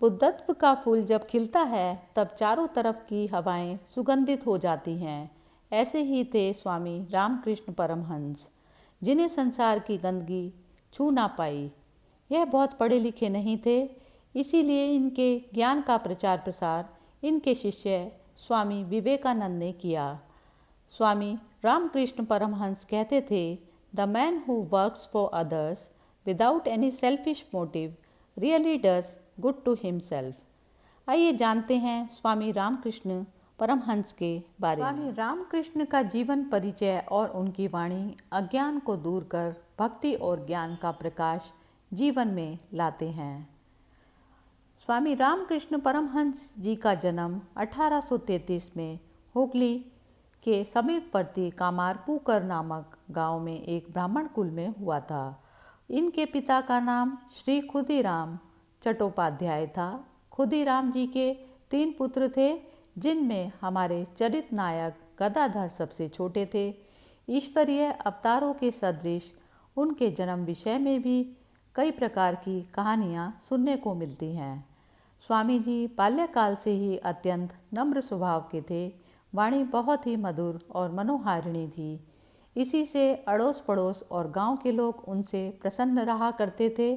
बुद्धत्व का फूल जब खिलता है तब चारों तरफ की हवाएं सुगंधित हो जाती हैं। ऐसे ही थे स्वामी रामकृष्ण परमहंस, जिन्हें संसार की गंदगी छू ना पाई। यह बहुत पढ़े लिखे नहीं थे, इसीलिए इनके ज्ञान का प्रचार प्रसार इनके शिष्य स्वामी विवेकानंद ने किया। स्वामी रामकृष्ण परमहंस कहते थे, the man who works for others without any selfish motive really does good to himself. आइए जानते हैं स्वामी रामकृष्ण परमहंस के बारे में। स्वामी रामकृष्ण का जीवन परिचय और उनकी वाणी अज्ञान को दूर कर भक्ति और ज्ञान का प्रकाश जीवन में लाते हैं। स्वामी रामकृष्ण परमहंस जी का जन्म 1833 में हुगली के समीपवर्ती कामारपुकर नामक गांव में एक ब्राह्मण कुल में हुआ था। इनके पिता का नाम श्री खुदीराम चट्टोपाध्याय था। खुदीराम जी के 3 पुत्र थे, जिनमें हमारे चरित नायक गदाधर सबसे छोटे थे। ईश्वरीय अवतारों के सदृश उनके जन्म विषय में भी कई प्रकार की कहानियाँ सुनने को मिलती हैं। स्वामी जी बाल्यकाल से ही अत्यंत नम्र स्वभाव के थे। वाणी बहुत ही मधुर और मनोहारिणी थी। इसी से अड़ोस पड़ोस और गांव के लोग उनसे प्रसन्न रहा करते थे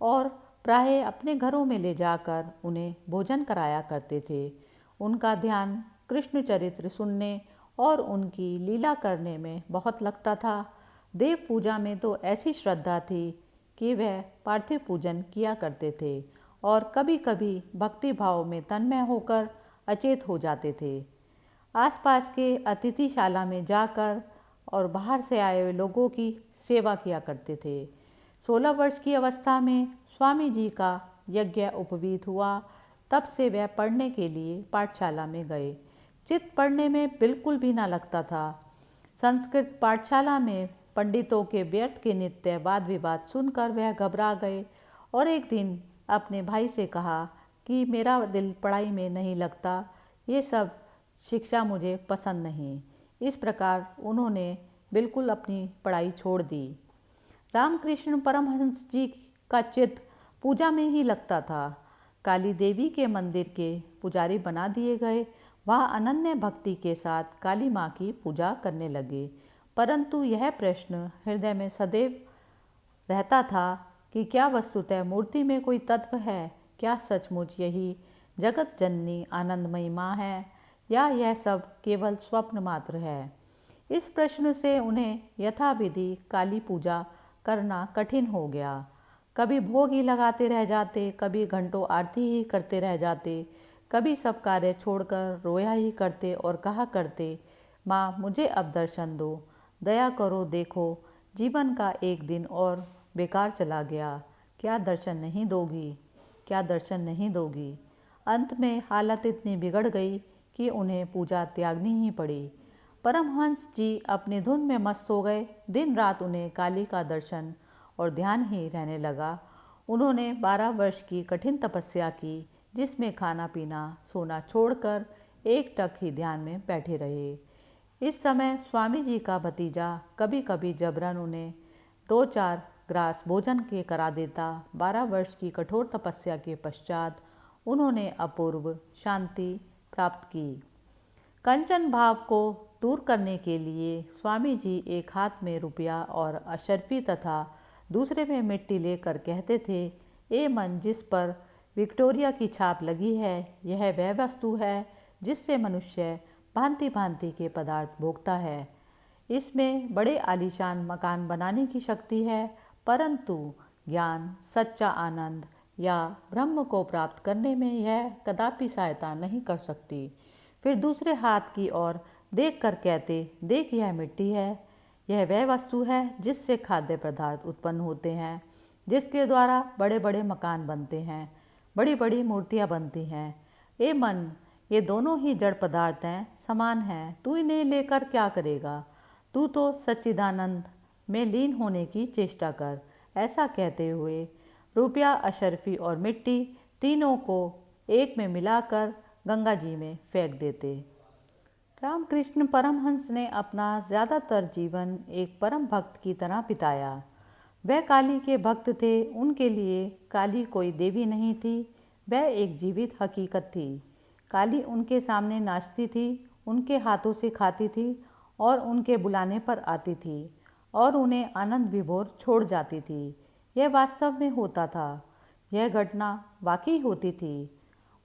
और प्रायः अपने घरों में ले जाकर उन्हें भोजन कराया करते थे। उनका ध्यान कृष्ण चरित्र सुनने और उनकी लीला करने में बहुत लगता था। देव पूजा में तो ऐसी श्रद्धा थी कि वह पार्थिव पूजन किया करते थे और कभी कभी भक्ति भाव में तन्मय होकर अचेत हो जाते थे। आसपास के अतिथिशाला में जाकर और बाहर से आए हुए लोगों की सेवा किया करते थे। 16 वर्ष की अवस्था में स्वामी जी का यज्ञ उपवीत हुआ। तब से वह पढ़ने के लिए पाठशाला में गए। चित्त पढ़ने में बिल्कुल भी ना लगता था। संस्कृत पाठशाला में पंडितों के व्यर्थ के नित्य वाद विवाद सुनकर वह घबरा गए और एक दिन अपने भाई से कहा कि मेरा दिल पढ़ाई में नहीं लगता, ये सब शिक्षा मुझे पसंद नहीं। इस प्रकार उन्होंने बिल्कुल अपनी पढ़ाई छोड़ दी। रामकृष्ण परमहंस जी का चित्त पूजा में ही लगता था। काली देवी के मंदिर के पुजारी बना दिए गए। वह अनन्य भक्ति के साथ काली माँ की पूजा करने लगे। परंतु यह प्रश्न हृदय में सदैव रहता था कि क्या वस्तुतः मूर्ति में कोई तत्व है? क्या सचमुच यही जगत जननी आनंदमयी माँ है या यह सब केवल स्वप्न मात्र है? इस प्रश्न से उन्हें यथाविधि काली पूजा करना कठिन हो गया। कभी भोग ही लगाते रह जाते, कभी घंटों आरती ही करते रह जाते, कभी सब कार्य छोड़कर रोया ही करते और कहा करते, माँ मुझे अब दर्शन दो, दया करो, देखो जीवन का एक दिन और बेकार चला गया। क्या दर्शन नहीं दोगी? क्या दर्शन नहीं दोगी? अंत में हालत इतनी बिगड़ गई कि उन्हें पूजा त्यागनी ही पड़ी। परमहंस जी अपनी धुन में मस्त हो गए। दिन रात उन्हें काली का दर्शन और ध्यान ही रहने लगा। उन्होंने 12 वर्ष की कठिन तपस्या की, जिसमें खाना पीना सोना छोड़कर एकटक ही ध्यान में बैठे रहे। इस समय स्वामी जी का भतीजा कभी कभी जबरन उन्हें 2-4 ग्रास भोजन के करा देता। 12 वर्ष की कठोर तपस्या के पश्चात उन्होंने अपूर्व शांति प्राप्त की। कंचन भाव को दूर करने के लिए स्वामी जी एक हाथ में रुपया और अशर्फी तथा दूसरे में मिट्टी लेकर कहते थे, ए मन, जिस पर विक्टोरिया की छाप लगी है, यह वह वस्तु है जिससे मनुष्य भांति भांति के पदार्थ भोगता है। इसमें बड़े आलीशान मकान बनाने की शक्ति है, परंतु ज्ञान, सच्चा आनंद या ब्रह्म को प्राप्त करने में यह कदापि सहायता नहीं कर सकती। फिर दूसरे हाथ की ओर देख कर कहते, देख यह मिट्टी है, यह वह वस्तु है जिससे खाद्य पदार्थ उत्पन्न होते हैं, जिसके द्वारा बड़े बड़े मकान बनते हैं, बड़ी बड़ी मूर्तियाँ बनती हैं। ए मन, ये दोनों ही जड़ पदार्थ हैं, समान हैं, तू इन्हें लेकर क्या करेगा? तू तो सच्चिदानंद में लीन होने की चेष्टा कर। ऐसा कहते हुए रुपया, अशर्फी और मिट्टी तीनों को एक में मिलाकर गंगा जी में फेंक देते। रामकृष्ण परमहंस ने अपना ज़्यादातर जीवन एक परम भक्त की तरह बिताया। वह काली के भक्त थे। उनके लिए काली कोई देवी नहीं थी। वह एक जीवित हकीकत थी। काली उनके सामने नाचती थी, उनके हाथों से खाती थी और उनके बुलाने पर आती थी और उन्हें आनंद विभोर छोड़ जाती थी। यह वास्तव में होता था। यह घटना वाकई होती थी।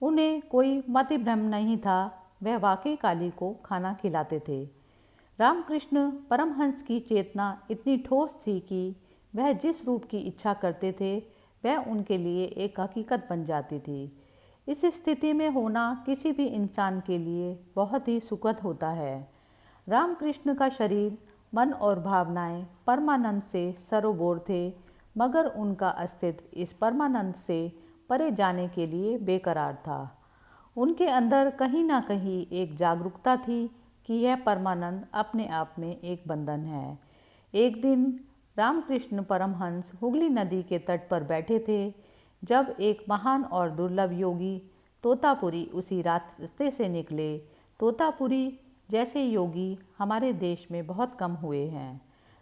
उन्हें कोई मतिभ्रम नहीं था। वह वाकई काली को खाना खिलाते थे। रामकृष्ण परमहंस की चेतना इतनी ठोस थी कि वह जिस रूप की इच्छा करते थे वह उनके लिए एक हकीकत बन जाती थी। इस स्थिति में होना किसी भी इंसान के लिए बहुत ही सुखद होता है। रामकृष्ण का शरीर, मन और भावनाएं परमानंद से सरोबोर थे, मगर उनका अस्तित्व इस परमानंद से परे जाने के लिए बेकरार था। उनके अंदर कहीं ना कहीं एक जागरूकता थी कि यह परमानंद अपने आप में एक बंधन है। एक दिन रामकृष्ण परमहंस हुगली नदी के तट पर बैठे थे जब एक महान और दुर्लभ योगी तोतापुरी उसी रास्ते से निकले। तोतापुरी जैसे योगी हमारे देश में बहुत कम हुए हैं।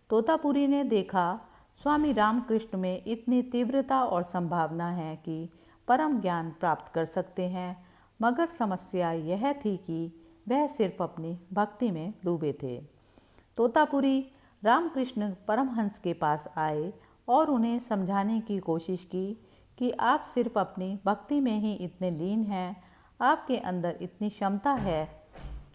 तोतापुरी ने देखा स्वामी रामकृष्ण में इतनी तीव्रता और संभावना है कि परम ज्ञान प्राप्त कर सकते हैं, मगर समस्या यह थी कि वह सिर्फ अपनी भक्ति में डूबे थे। तोतापुरी रामकृष्ण परमहंस के पास आए और उन्हें समझाने की कोशिश की कि आप सिर्फ अपनी भक्ति में ही इतने लीन हैं, आपके अंदर इतनी क्षमता है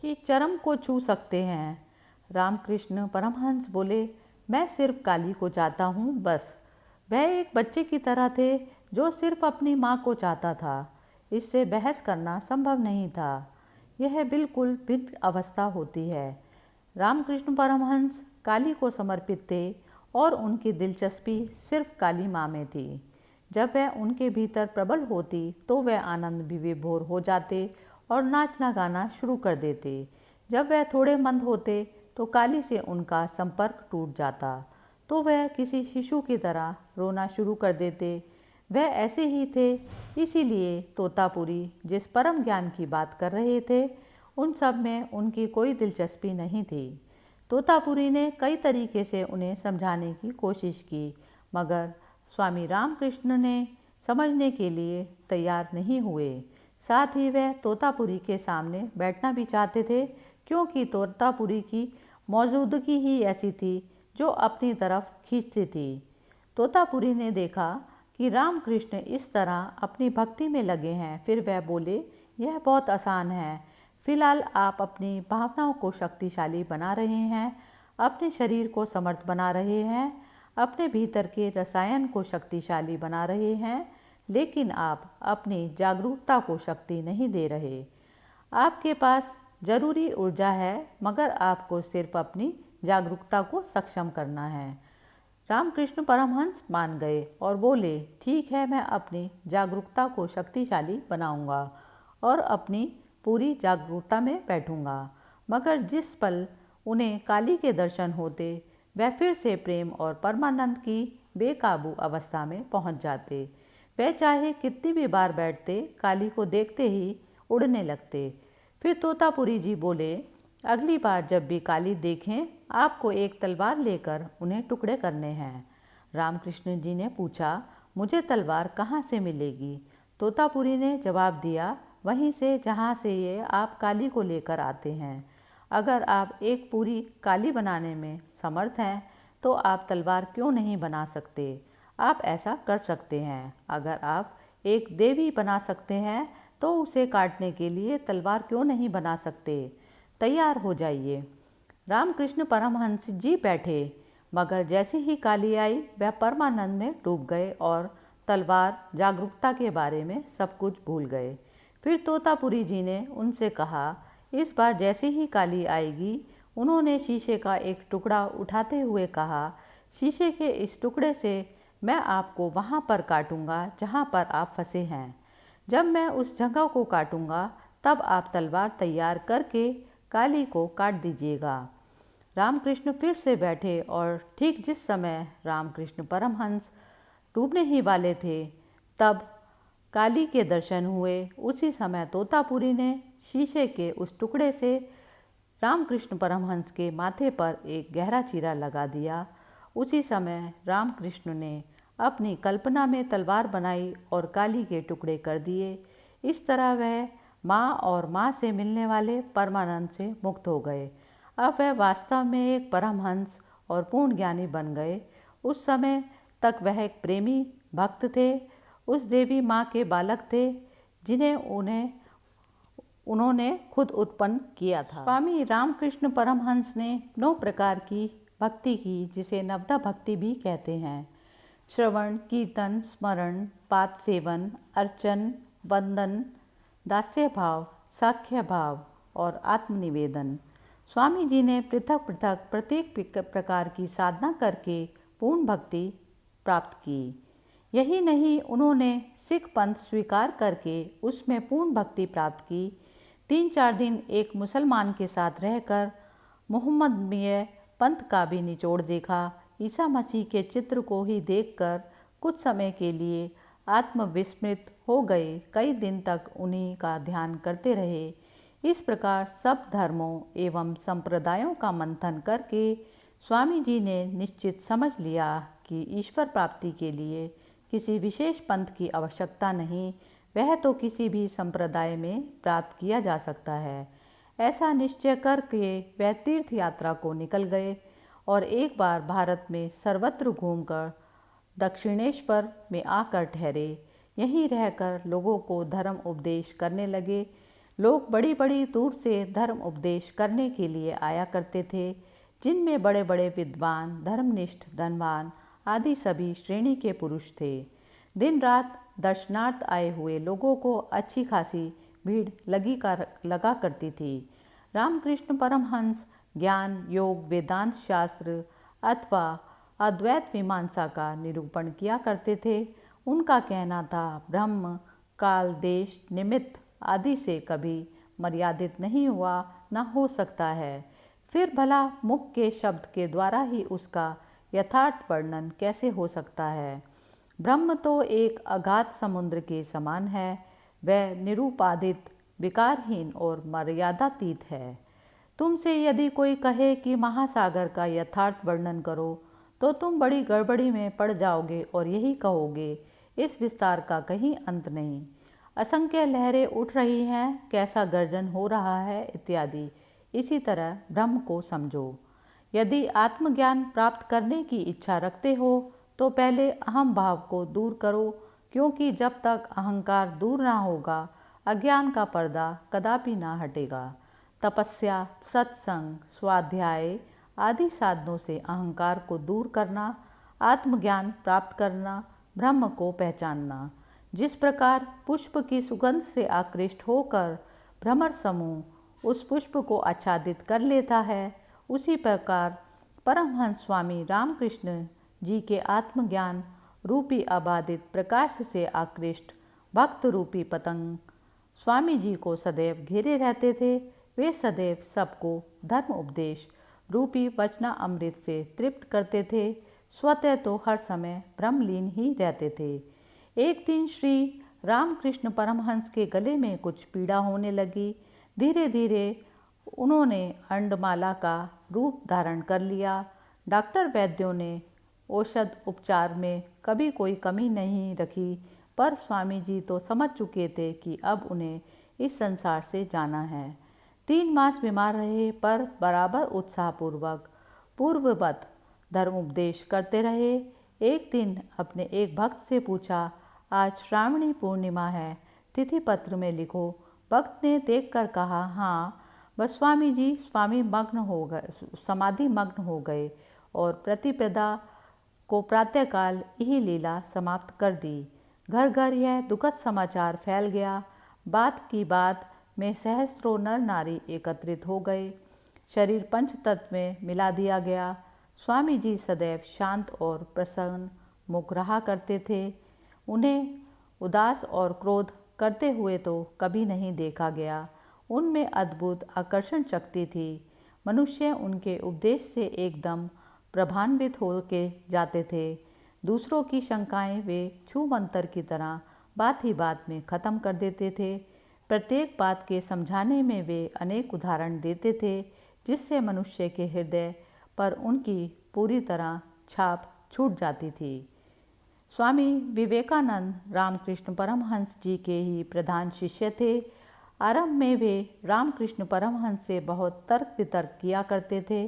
कि चरम को छू सकते हैं। रामकृष्ण परमहंस बोले, मैं सिर्फ काली को चाहता हूँ, बस। वह एक बच्चे की तरह थे जो सिर्फ अपनी माँ को चाहता था। इससे बहस करना संभव नहीं था। यह बिल्कुल भिन्न अवस्था होती है। रामकृष्ण परमहंस काली को समर्पित थे और उनकी दिलचस्पी सिर्फ काली माँ में थी। जब वह उनके भीतर प्रबल होती तो वह आनंद भी विभोर हो जाते और नाचना गाना शुरू कर देते। जब वह थोड़े मंद होते तो काली से उनका संपर्क टूट जाता तो वह किसी शिशु की तरह रोना शुरू कर देते। वह ऐसे ही थे। इसीलिए तोतापुरी जिस परम ज्ञान की बात कर रहे थे उन सब में उनकी कोई दिलचस्पी नहीं थी। तोतापुरी ने कई तरीके से उन्हें समझाने की कोशिश की, मगर स्वामी रामकृष्ण ने समझने के लिए तैयार नहीं हुए। साथ ही वह तोतापुरी के सामने बैठना भी चाहते थे, क्योंकि तोतापुरी की मौजूदगी ही ऐसी थी जो अपनी तरफ खींचती थी। तोतापुरी ने देखा कि रामकृष्ण इस तरह अपनी भक्ति में लगे हैं। फिर वह बोले, यह बहुत आसान है। फिलहाल आप अपनी भावनाओं को शक्तिशाली बना रहे हैं, अपने शरीर को समर्थ बना रहे हैं, अपने भीतर के रसायन को शक्तिशाली बना रहे हैं, लेकिन आप अपनी जागरूकता को शक्ति नहीं दे रहे। आपके पास जरूरी ऊर्जा है, मगर आपको सिर्फ अपनी जागरूकता को सक्षम करना है। रामकृष्ण परमहंस मान गए और बोले, ठीक है, मैं अपनी जागरूकता को शक्तिशाली बनाऊंगा और अपनी पूरी जागरूकता में बैठूंगा। मगर जिस पल उन्हें काली के दर्शन होते वह फिर से प्रेम और परमानंद की बेकाबू अवस्था में पहुंच जाते। वह चाहे कितनी भी बार बैठते, काली को देखते ही उड़ने लगते। फिर तोतापुरी जी बोले, अगली बार जब भी काली देखें आपको एक तलवार लेकर उन्हें टुकड़े करने हैं। रामकृष्ण जी ने पूछा, मुझे तलवार कहाँ से मिलेगी? तोतापुरी ने जवाब दिया, वहीं से जहाँ से ये आप काली को लेकर आते हैं। अगर आप एक पूरी काली बनाने में समर्थ हैं तो आप तलवार क्यों नहीं बना सकते? आप ऐसा कर सकते हैं। अगर आप एक देवी बना सकते हैं तो उसे काटने के लिए तलवार क्यों नहीं बना सकते? तैयार हो जाइए। रामकृष्ण परमहंस जी बैठे, मगर जैसे ही काली आई वह परमानंद में डूब गए और तलवार जागरूकता के बारे में सब कुछ भूल गए। फिर तोतापुरी जी ने उनसे कहा, इस बार जैसे ही काली आएगी, उन्होंने शीशे का एक टुकड़ा उठाते हुए कहा, शीशे के इस टुकड़े से मैं आपको वहाँ पर काटूंगा जहाँ पर आप फंसे हैं। जब मैं उस जगह को काटूंगा तब आप तलवार तैयार करके काली को काट दीजिएगा। रामकृष्ण फिर से बैठे और ठीक जिस समय रामकृष्ण परमहंस डूबने ही वाले थे तब काली के दर्शन हुए। उसी समय तोतापुरी ने शीशे के उस टुकड़े से रामकृष्ण परमहंस के माथे पर एक गहरा चीरा लगा दिया। उसी समय रामकृष्ण ने अपनी कल्पना में तलवार बनाई और काली के टुकड़े कर दिए। इस तरह वह माँ और माँ से मिलने वाले परमानंद से मुक्त हो गए। अब वह वास्तव में एक परमहंस और पूर्ण ज्ञानी बन गए। उस समय तक वह एक प्रेमी भक्त थे। उस देवी माँ के बालक थे जिन्हें उन्होंने खुद उत्पन्न किया था। स्वामी रामकृष्ण परमहंस ने 9 प्रकार की भक्ति की, जिसे नवदा भक्ति भी कहते हैं। श्रवण, कीर्तन, स्मरण, पाद सेवन, अर्चन, वंदन, दास्य भाव, साख्य भाव और आत्मनिवेदन। स्वामी जी ने पृथक पृथक प्रत्येक प्रकार की साधना करके पूर्ण भक्ति प्राप्त की। यही नहीं, उन्होंने सिख पंथ स्वीकार करके उसमें पूर्ण भक्ति प्राप्त की। 3-4 दिन एक मुसलमान के साथ रहकर मोहम्मदीय पंथ का भी निचोड़ देखा। ईसा मसीह के चित्र को ही देखकर कुछ समय के लिए आत्मविस्मृत हो गए। कई दिन तक उन्हीं का ध्यान करते रहे। इस प्रकार सब धर्मों एवं संप्रदायों का मंथन करके स्वामी जी ने निश्चित समझ लिया कि ईश्वर प्राप्ति के लिए किसी विशेष पंथ की आवश्यकता नहीं, वह तो किसी भी संप्रदाय में प्राप्त किया जा सकता है। ऐसा निश्चय करके वह तीर्थ यात्रा को निकल गए और एक बार भारत में सर्वत्र घूमकर दक्षिणेश्वर में आकर ठहरे। यहीं रहकर लोगों को धर्म उपदेश करने लगे। लोग बड़ी बड़ी दूर से धर्म उपदेश करने के लिए आया करते थे, जिनमें बड़े बड़े विद्वान, धर्मनिष्ठ, धनवान आदि सभी श्रेणी के पुरुष थे। दिन रात दर्शनार्थ आए हुए लोगों को अच्छी खासी भीड़ लगा करती थी। रामकृष्ण परमहंस ज्ञान, योग, वेदांत शास्त्र अथवा अद्वैत मीमांसा का निरूपण किया करते थे। उनका कहना था, ब्रह्म काल, देश, निमित्त आदि से कभी मर्यादित नहीं हुआ, न हो सकता है। फिर भला मुख के शब्द के द्वारा ही उसका यथार्थ वर्णन कैसे हो सकता है। ब्रह्म तो एक अगाध समुद्र के समान है। वह निरूपादित, विकारहीन और मर्यादातीत है। तुमसे यदि कोई कहे कि महासागर का यथार्थ वर्णन करो तो तुम बड़ी गड़बड़ी में पड़ जाओगे और यही कहोगे, इस विस्तार का कहीं अंत नहीं, असंख्य लहरें उठ रही हैं, कैसा गर्जन हो रहा है इत्यादि। इसी तरह ब्रह्म को समझो। यदि आत्मज्ञान प्राप्त करने की इच्छा रखते हो तो पहले अहम भाव को दूर करो, क्योंकि जब तक अहंकार दूर ना होगा अज्ञान का पर्दा कदापि ना हटेगा। तपस्या, सत्संग, स्वाध्याय आदि साधनों से अहंकार को दूर करना, आत्मज्ञान प्राप्त करना, ब्रह्म को पहचानना। जिस प्रकार पुष्प की सुगंध से आकृष्ट होकर भ्रमर समूह उस पुष्प को आच्छादित कर लेता है, उसी प्रकार परमहंस स्वामी रामकृष्ण जी के आत्मज्ञान रूपी अबाधित प्रकाश से आकृष्ट भक्त रूपी पतंग स्वामी जी को सदैव घेरे रहते थे। वे सदैव सबको धर्म उपदेश रूपी वचना अमृत से तृप्त करते थे। स्वतः तो हर समय ब्रह्मलीन ही रहते थे। एक दिन श्री रामकृष्ण परमहंस के गले में कुछ पीड़ा होने लगी। धीरे धीरे उन्होंने अंडमाला का रूप धारण कर लिया। डॉक्टर वैद्यों ने औषध उपचार में कभी कोई कमी नहीं रखी, पर स्वामी जी तो समझ चुके थे कि अब उन्हें इस संसार से जाना है। 3 मास बीमार रहे, पर बराबर उत्साहपूर्वक पूर्ववत धर्म उपदेश करते रहे। एक दिन अपने एक भक्त से पूछा, आज श्रावणी पूर्णिमा है, तिथि पत्र में लिखो। भक्त ने देखकर कहा, हाँ। बस स्वामी जी समाधि मग्न हो गए और प्रतिपदा को प्रातःकाल यही लीला समाप्त कर दी। घर घर यह दुखद समाचार फैल गया। बात की बात में सहस्त्रों नर नारी एकत्रित हो गए। शरीर पंच तत्व में मिला दिया गया। स्वामी जी सदैव शांत और प्रसन्न मुख रहा करते थे। उन्हें उदास और क्रोध करते हुए तो कभी नहीं देखा गया। उनमें अद्भुत आकर्षण शक्ति थी। मनुष्य उनके उपदेश से एकदम प्रभान्वित हो के जाते थे। दूसरों की शंकाएं वे छू मंतर की तरह बात ही बात में ख़त्म कर देते थे। प्रत्येक बात के समझाने में वे अनेक उदाहरण देते थे, जिससे मनुष्य के हृदय पर उनकी पूरी तरह छाप छूट जाती थी। स्वामी विवेकानंद रामकृष्ण परमहंस जी के ही प्रधान शिष्य थे। आरंभ में वे रामकृष्ण परमहंस से बहुत तर्क वितर्क किया करते थे,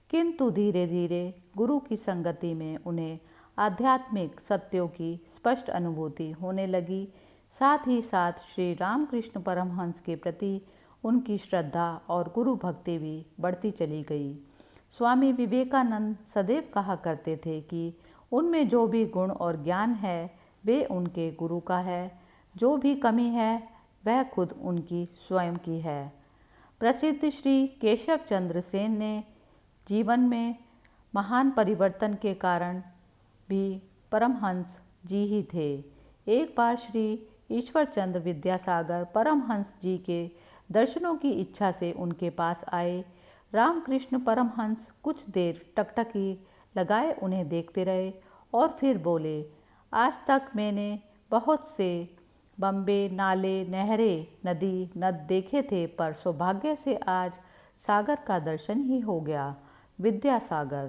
किंतु धीरे धीरे गुरु की संगति में उन्हें आध्यात्मिक सत्यों की स्पष्ट अनुभूति होने लगी। साथ ही साथ श्री रामकृष्ण परमहंस के प्रति उनकी श्रद्धा और गुरु भक्ति भी बढ़ती चली गई। स्वामी विवेकानंद सदैव कहा करते थे कि उनमें जो भी गुण और ज्ञान है वे उनके गुरु का है, जो भी कमी है वह खुद उनकी स्वयं की है। प्रसिद्ध श्री केशव चंद्र सेन ने जीवन में महान परिवर्तन के कारण भी परमहंस जी ही थे। एक बार श्री ईश्वर चंद्र विद्यासागर परमहंस जी के दर्शनों की इच्छा से उनके पास आए। रामकृष्ण परमहंस कुछ देर टकटकी लगाए उन्हें देखते रहे और फिर बोले, आज तक मैंने बहुत से बम्बे, नाले, नहरें, नदी, नद देखे थे, पर सौभाग्य से आज सागर का दर्शन ही हो गया। विद्यासागर,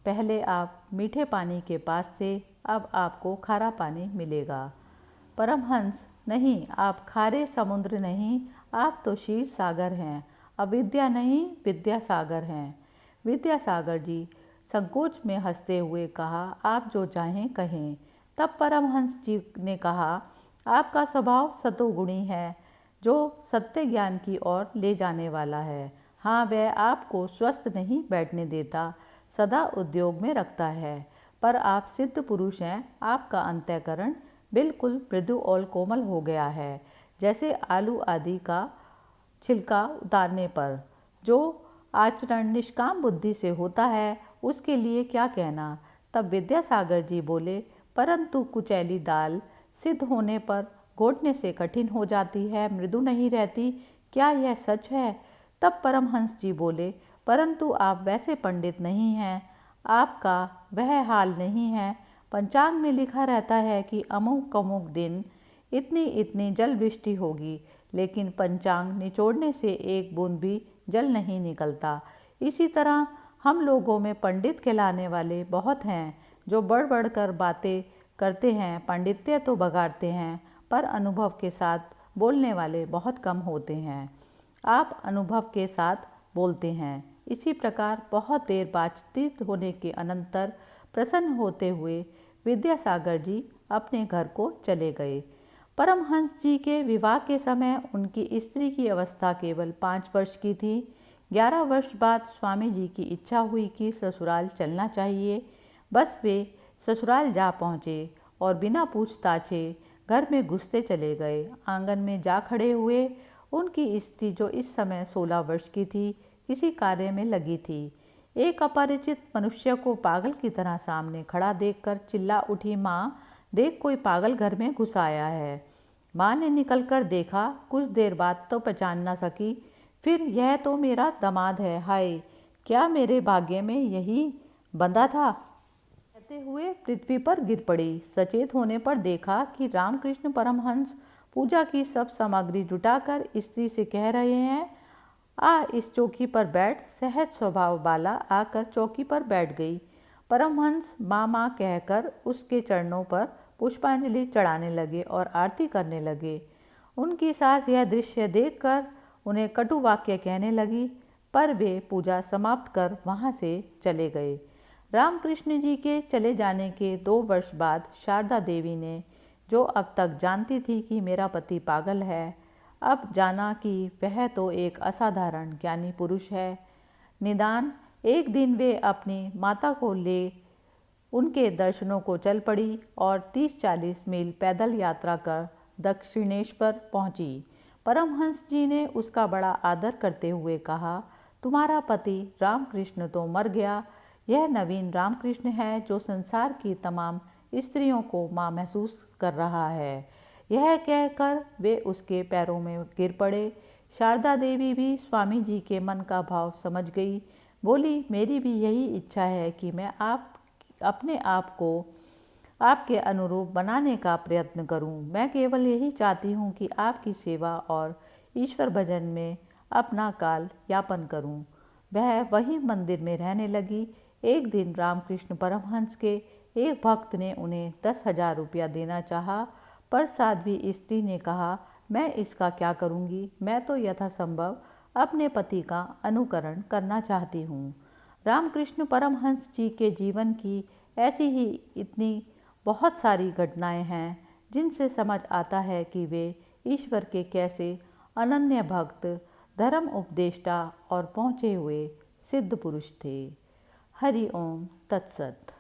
पहले आप मीठे पानी के पास थे, अब आपको खारा पानी मिलेगा। परमहंस, नहीं, आप खारे समुद्र नहीं, आप तो क्षीर सागर हैं। अविद्या नहीं, विद्यासागर हैं। विद्यासागर जी संकोच में हंसते हुए कहा, आप जो चाहें कहें। तब परमहंस जी ने कहा, आपका स्वभाव सतोगुणी है, जो सत्य ज्ञान की ओर ले जाने वाला है। हाँ, वह आपको स्वस्थ नहीं बैठने देता, सदा उद्योग में रखता है, पर आप सिद्ध पुरुष हैं। आपका अंतःकरण बिल्कुल मृदु और कोमल हो गया है, जैसे आलू आदि का छिलका उतारने पर। जो आचरण निष्काम बुद्धि से होता है, उसके लिए क्या कहना। तब विद्यासागर जी बोले, परंतु कुचैली दाल सिद्ध होने पर घोटने से कठिन हो जाती है, मृदु नहीं रहती, क्या यह सच है। तब परमहंस जी बोले, परंतु आप वैसे पंडित नहीं हैं, आपका वह हाल नहीं है। पंचांग में लिखा रहता है कि अमुक अमुक दिन इतनी इतनी जल वृष्टि होगी, लेकिन पंचांग निचोड़ने से एक बूंद भी जल नहीं निकलता। इसी तरह हम लोगों में पंडित कहलाने वाले बहुत हैं, जो बढ़ बढ़ कर बातें करते हैं, पांडित्य तो बगाड़ते हैं, पर अनुभव के साथ बोलने वाले बहुत कम होते हैं। आप अनुभव के साथ बोलते हैं। इसी प्रकार बहुत देर बातचीत होने के अनंतर प्रसन्न होते हुए विद्यासागर जी अपने घर को चले गए। परमहंस जी के विवाह के समय उनकी स्त्री की अवस्था केवल 5 वर्ष की थी। 11 वर्ष बाद स्वामी जी की इच्छा हुई कि ससुराल चलना चाहिए। बस वे ससुराल जा पहुँचे और बिना पूछताछे घर में घुसते चले गए। आंगन में जा खड़े हुए। उनकी स्त्री, जो इस समय 16 वर्ष की थी, किसी कार्य में लगी थी। एक अपरिचित मनुष्य को पागल की तरह सामने खड़ा देखकर चिल्ला उठी, माँ, देख, कोई पागल घर में घुस आया है। माँ ने निकलकर देखा, कुछ देर बाद तो पहचान न सकी, फिर यह तो मेरा दामाद है, हाय, क्या मेरे भाग्य में यही बंधा था। कहते हुए पृथ्वी पर गिर पड़ी। सचेत होने पर देखा कि रामकृष्ण परमहंस पूजा की सब सामग्री जुटाकर स्त्री से कह रहे हैं, आ इस चौकी पर बैठ। सहज स्वभाव बाला आकर चौकी पर बैठ गई। परमहंस माँ माँ कहकर उसके चरणों पर पुष्पांजलि चढ़ाने लगे और आरती करने लगे। उनकी सास यह दृश्य देखकर उन्हें कटु वाक्य कहने लगी, पर वे पूजा समाप्त कर वहाँ से चले गए। रामकृष्ण जी के चले जाने के 2 वर्ष बाद शारदा देवी ने, जो अब तक जानती थी कि मेरा पति पागल है, अब जाना कि वह तो एक असाधारण ज्ञानी पुरुष है। निदान एक दिन वे अपनी माता को ले उनके दर्शनों को चल पड़ी और 30-40 मील पैदल यात्रा कर दक्षिणेश्वर पहुंची। परमहंस जी ने उसका बड़ा आदर करते हुए कहा, तुम्हारा पति रामकृष्ण तो मर गया, यह नवीन रामकृष्ण है जो संसार की तमाम स्त्रियों को माँ महसूस कर रहा है। यह कहकर वे उसके पैरों में गिर पड़े। शारदा देवी भी स्वामी जी के मन का भाव समझ गई। बोली, मेरी भी यही इच्छा है कि मैं अपने आप को आपके अनुरूप बनाने का प्रयत्न करूं। मैं केवल यही चाहती हूं कि आपकी सेवा और ईश्वर भजन में अपना काल यापन करूं। वह वहीं मंदिर में रहने लगी। एक दिन रामकृष्ण परमहंस के एक भक्त ने उन्हें 10,000 रुपया देना चाहा, पर साध्वी स्त्री ने कहा, मैं इसका क्या करूँगी, मैं तो यथासंभव अपने पति का अनुकरण करना चाहती हूँ। रामकृष्ण परमहंस जी के जीवन की ऐसी ही इतनी बहुत सारी घटनाएं हैं जिनसे समझ आता है कि वे ईश्वर के कैसे अनन्य भक्त, धर्म उपदेष्टा और पहुँचे हुए सिद्ध पुरुष थे। हरि ओम तत्सत।